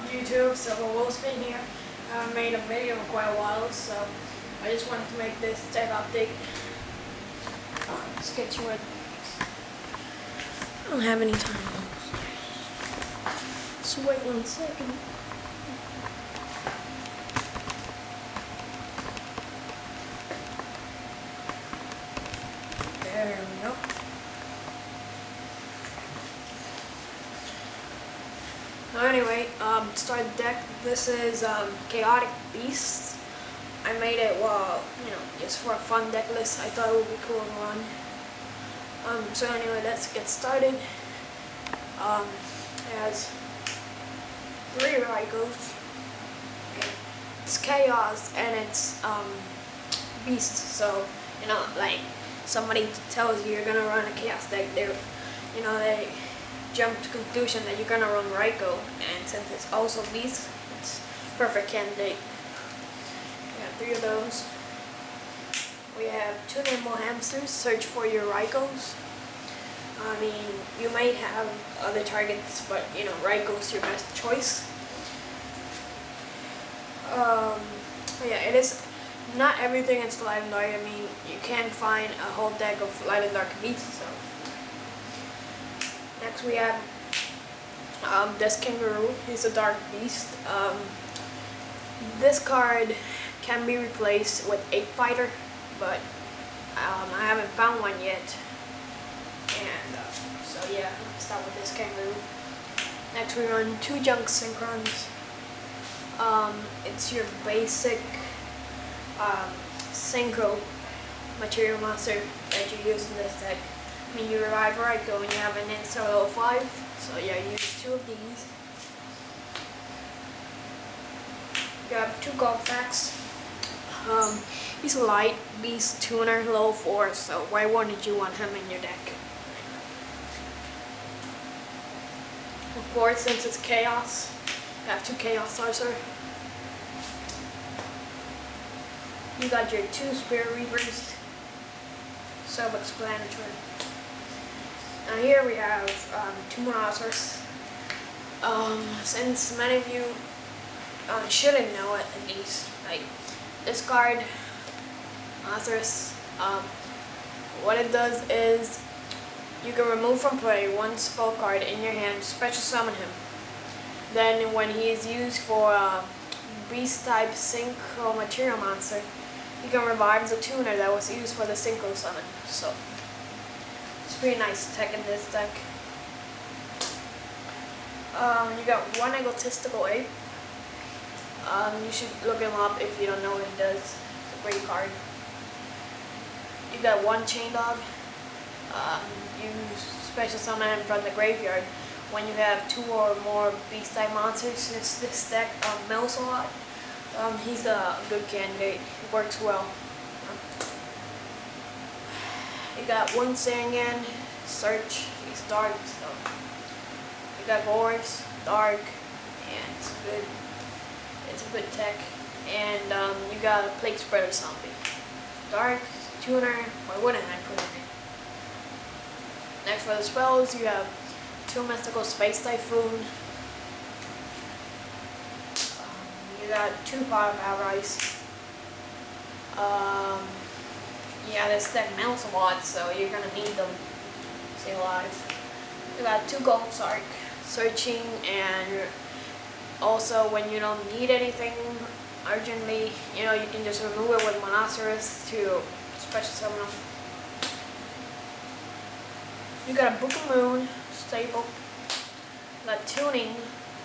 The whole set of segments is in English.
YouTube? Silverwolfsman here. I haven't made a video in quite a while, so I just wanted to make this deck update. Let's get to it. I don't have any time. Just wait 1 second. There we go. Anyway, start the deck. This is Chaotic Beast. I made it, well, just for a fun deck list. I thought it would be cool to run. So anyway, let's get started. It has 3 Rykos. It's Chaos and it's Beast. So like somebody tells you you're gonna run a Chaos deck, they jump to conclusion that you're gonna run Ryko, and since it's also Beast, it's perfect candidate. We have 3 of those. We have 2 Nimble Hamsters. Search for your Rykos. I mean, you might have other targets, but Ryko's your best choice. Yeah, it is not everything is light and dark. I mean, you can find a whole deck of light and dark beasts. So next we have this Kangaroo. He's a dark beast. This card can be replaced with Ape Fighter, but I haven't found one yet. And so yeah, let's start with this Kangaroo. Next we run 2 Junk Synchrons. It's your basic Synchro material monster that you use in this deck. I mean, you revive Ryko and you have an insert level 5, so yeah, you use 2 of these. You have 2 Guldfaxe. He's a light beast tuner, level 4, so why wouldn't you want him in your deck? Of course, since it's Chaos, you have 2 Chaos Sorcerer. You got your 2 Spirit Reapers. Self-explanatory. Now here we have 2 Monoceros. Since many of you shouldn't know it, at least, like this card, Monoceros, what it does is you can remove from play 1 spell card in your hand, special summon him. Then when he is used for beast type Synchro material monster, you can revive the tuner that was used for the Synchro summon. So it's pretty nice tech in this deck. You got 1 Egotistical Ape. You should look him up if you don't know what he does. It's a great card. You got 1 Chain Dog. You special summon him from the graveyard. When you have 2 or more beast type monsters, since this deck mills a lot, he's a good candidate. It works well. You got 1 Sangan. Search. He's dark, so you got Gorz, dark, and it's good. It's a good tech. And you got a Plaguespreader Zombie, dark, tuner. Why wouldn't I put him in? Next for the spells, you have 2 Mystical Space Typhoon. You got 2 Pot of Avarice. Yeah, this deck melts a lot, so you're gonna need them to stay alive. You got 2 Gold Sark. Searching, and also when you don't need anything urgently, you can just remove it with Monoceros to special summon them. You got a Book of Moon staple. You got tuning.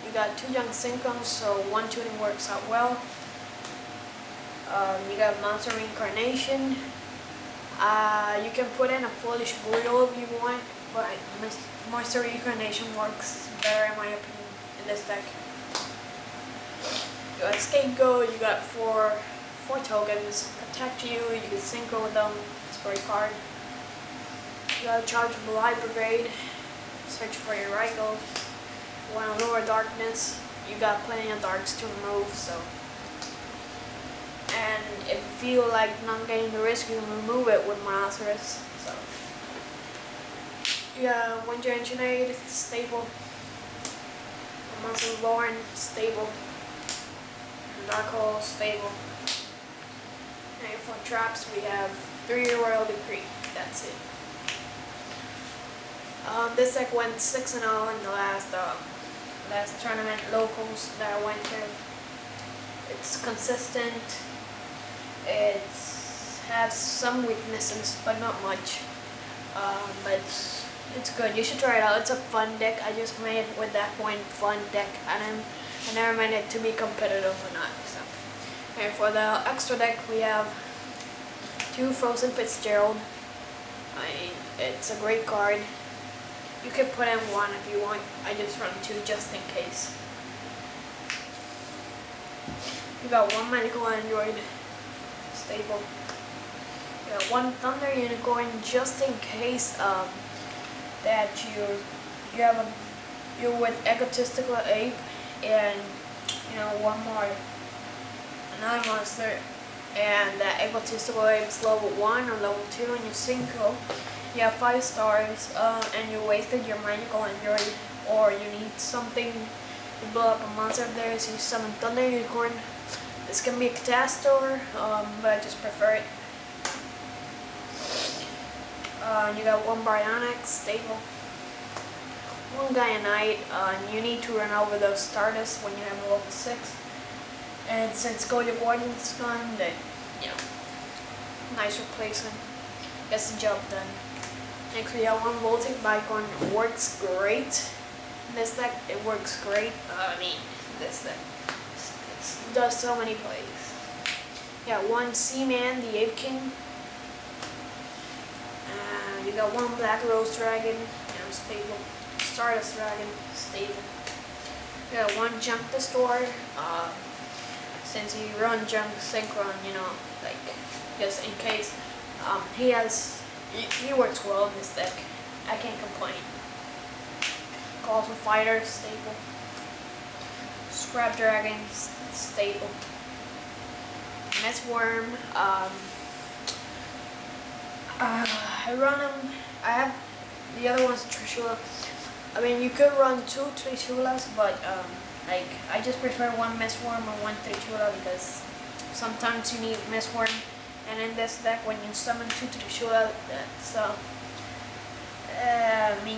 You got 2 Young Synchrons, so 1 tuning works out well. You got Monster Reincarnation. You can put in a Foolish Burial if you want, but Monster Reincarnation works better in my opinion in this deck. You got Scapegoat. You got 4 tokens. Protect you. You can synchro with them. It's a great card. You got a Chargeable Brigade. Search for your Ryko. You want Allure of Darkness. You got plenty of darks to remove, so. And if you feel like not getting the risk, you can remove it with Monoceros. So. You got 1 Trunade, staple. Muscle Born, stable. Dark Hole, stable. And for traps, we have 3 Royal Decree. That's it. This deck went 6-0 in the last tournament locals that I went to. It's consistent. It has some weaknesses, but not much. But it's good. You should try it out. It's a fun deck. I just made it with that point fun deck, and I never meant it to be competitive or not. So, and for the extra deck, we have 2 Frozen Fitzgerald. I mean, it's a great card. You can put in 1 if you want. I just run 2 just in case. You got 1 Magical Android, stable. You got 1 Thunder Unicorn just in case that you're with Egotistical Ape, and another monster, and that Egotistical Ape is level 1 or level 2 in your Synchro. You have 5 stars, and you wasted your Magical Android, or you need something to blow up a monster of theirs, so you summon Thunder Unicorn. This can be a Catastor, but I just prefer it. You got 1 Brionac, stable. 1 Gaia Knight, and you need to run over those Stardust when you have a level 6. And since Gaia Guardian's gone, that, nice replacement. Gets the job done. Next we have 1 Voltic Bicorn. It works great. This deck, it works great. This deck does so many plays. Yeah, 1 Zeman the Ape King. You got 1 Black Rose Dragon, stable. Stardust Dragon, stable. You got 1 Junk Destroyer. Since you run Junk Synchron, just in case. He works well in this deck. I can't complain. Colossal Fighter, stable. Scrap Dragon, stable. Wurm. I run him. I have the other one's Trishula. I mean, you could run 2 Trishulas, but I just prefer 1 Wurm or 1 Trishula because sometimes you need Wurm. And in this deck, when you summon 2 Trishula,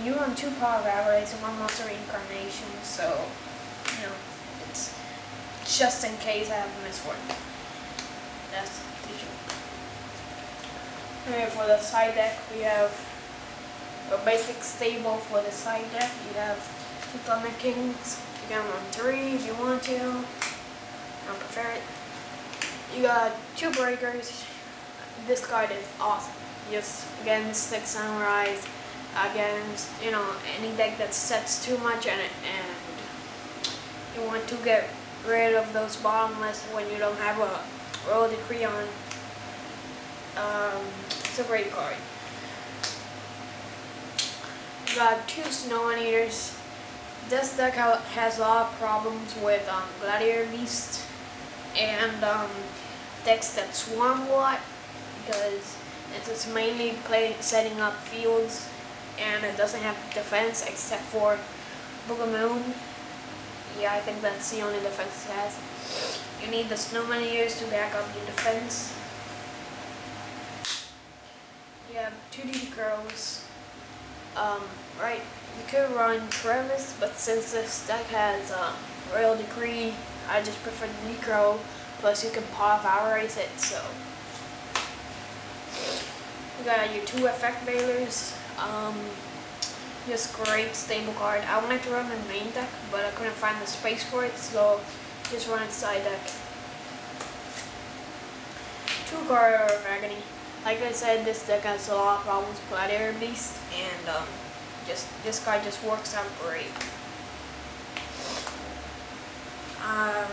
you run 2 Power of Avarice and 1 Monster Reincarnation, so it's just in case I have Wurm. That's Trishula. Okay, for the side deck, we have a basic stable. For the side deck, you have 2 Thunder Kings. You can run 3 if you want to. I prefer it. You got 2 Breakers. This card is awesome. Just against 6 Samurais, against any deck that sets too much in it, and you want to get rid of those bottomless when you don't have a Royal Decree on. It's a great card. You got 2 Snowman Eaters. This deck has a lot of problems with Gladiator Beast and decks that swarm a lot, because it's mainly setting up fields, and it doesn't have defense except for Book of Moon. Yeah, I think that's the only defense it has. You need the Snowman Eaters to back up your defense. You have 2 DD Crows. Right, you could run Crevice, but since this deck has Royal Decree, I just prefer the DD Crow. Plus, you can Power of Avarice it, so. You got your 2 Effect Bailers. Just great stable card. I wanted to run the main deck, but I couldn't find the space for it, so just run its side deck. 2 Corridor of Agony. Like I said, this deck has a lot of problems with Gladiator Beast, and this card just works out great.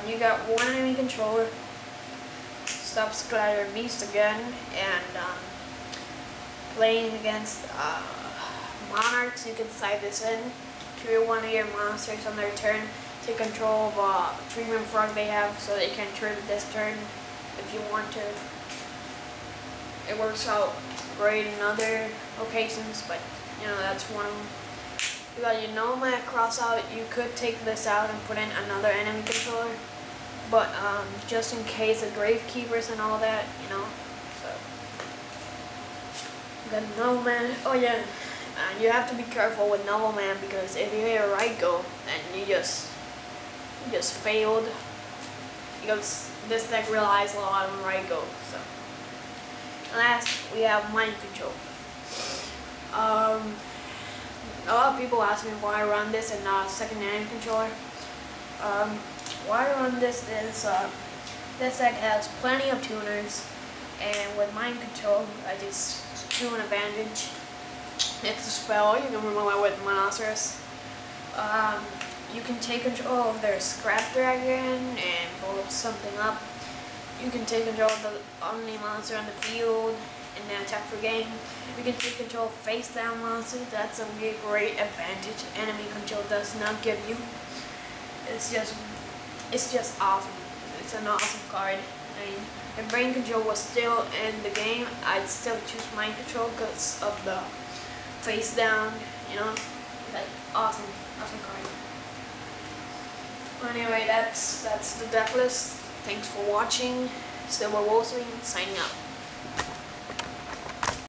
You got 1 enemy controller. Stops Gladiator Beast again, and playing against Monarchs, you can side this in. Trigger 1 of your monsters on their turn. Take control of a Treatment Frog they have, so they can trigger this turn if you want to. It works out great in other occasions, but that's one of them. You got your Nomad cross out. You could take this out and put in another enemy controller, but just in case the Gravekeepers and all that, you know. So you got Nomad. Oh yeah, you have to be careful with Nobleman because if you hit a Ryko and you just failed, because this deck relies a lot on Ryko. So last we have Mind Control. A lot of people ask me why I run this and not second enemy controller. Why I run this is this deck has plenty of tuners, and with Mind Control I just tune advantage. It's a spell you can remove with Monoceros. You can take control of their Scrap Dragon and blow something up. You can take control of the only monster on the field and then attack for game. You can take control of face down monsters. That's a really great advantage enemy control does not give you. It's just awesome. It's an awesome card. I mean, if Brain Control was still in the game, I'd still choose Mind Control because of the face down, you know, like awesome card. Anyway, that's the deck list. Thanks for watching. Silver Wolfswing signing out.